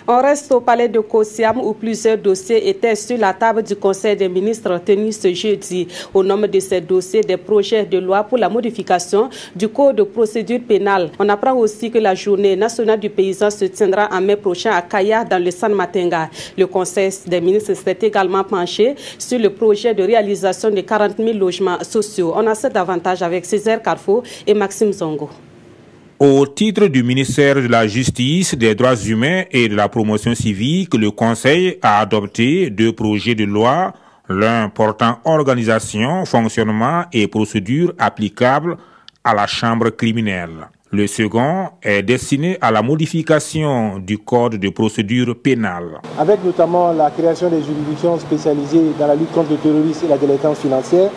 On reste au palais de Kosiam où plusieurs dossiers étaient sur la table du Conseil des ministres tenu ce jeudi. Au nombre de ces dossiers, des projets de loi pour la modification du code de procédure pénale. On apprend aussi que la journée nationale du paysan se tiendra en mai prochain à Kaya dans le San Matenga. Le Conseil des ministres s'est également penché sur le projet de réalisation de 40 000 logements sociaux. On a ça davantage avec Césaire Carrefour et Maxime Zongo. Au titre du ministère de la Justice, des Droits humains et de la Promotion civique, le Conseil a adopté 2 projets de loi, l'un portant organisation, fonctionnement et procédures applicables à la chambre criminelle. Le second est destiné à la modification du code de procédure pénale. Avec notamment la création des juridictions spécialisées dans la lutte contre le terrorisme et la délinquance financière,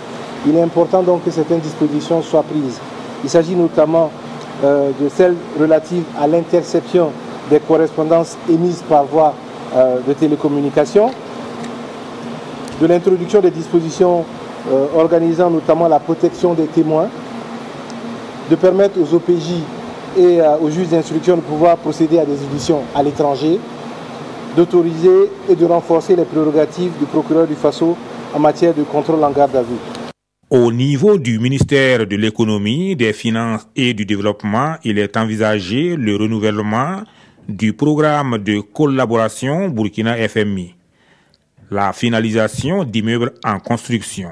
il est important donc que certaines dispositions soient prises. Il s'agit notamment de celles relatives à l'interception des correspondances émises par voie de télécommunication, de l'introduction des dispositions organisant notamment la protection des témoins, de permettre aux OPJ et aux juges d'instruction de pouvoir procéder à des auditions à l'étranger, d'autoriser et de renforcer les prérogatives du procureur du Faso en matière de contrôle en garde à vue. Au niveau du ministère de l'économie, des finances et du développement, il est envisagé le renouvellement du programme de collaboration Burkina-FMI, la finalisation d'immeubles en construction,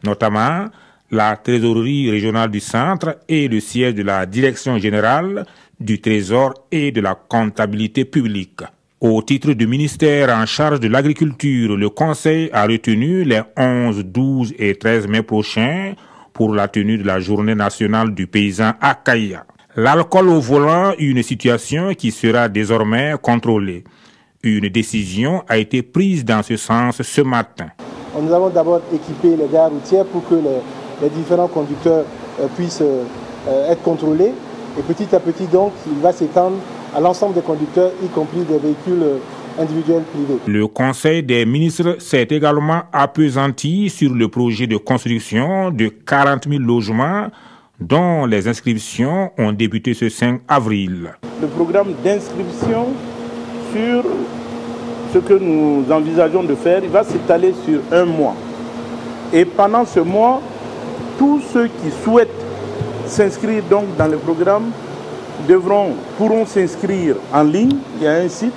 notamment la trésorerie régionale du centre et le siège de la direction générale du Trésor et de la comptabilité publique. Au titre du ministère en charge de l'agriculture, le Conseil a retenu les 11, 12 et 13 mai prochains pour la tenue de la journée nationale du paysan à Kaya. L'alcool au volant, une situation qui sera désormais contrôlée. Une décision a été prise dans ce sens ce matin. Nous avons d'abord équipé les gares routières pour que les différents conducteurs puissent être contrôlés. Et petit à petit, donc, il va s'étendre à l'ensemble des conducteurs, y compris des véhicules individuels privés. Le Conseil des ministres s'est également appesanti sur le projet de construction de 40 000 logements dont les inscriptions ont débuté ce 5 avril. Le programme d'inscription sur ce que nous envisageons de faire, il va s'étaler sur 1 mois. Et pendant ce mois, tous ceux qui souhaitent s'inscrire donc dans le programme pourront s'inscrire en ligne. Il y a un site,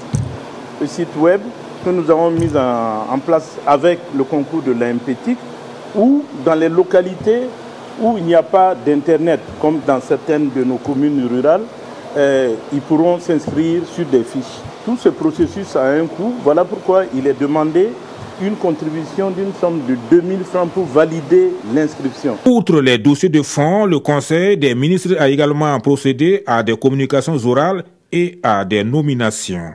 le site web que nous avons mis en place avec le concours de l'AMPTIC, ou dans les localités où il n'y a pas d'internet, comme dans certaines de nos communes rurales, ils pourront s'inscrire sur des fiches. Tout ce processus a un coût. Voilà pourquoi il est demandé une contribution d'une somme de 2 000 francs pour valider l'inscription. Outre les dossiers de fonds, le Conseil des ministres a également procédé à des communications orales et à des nominations.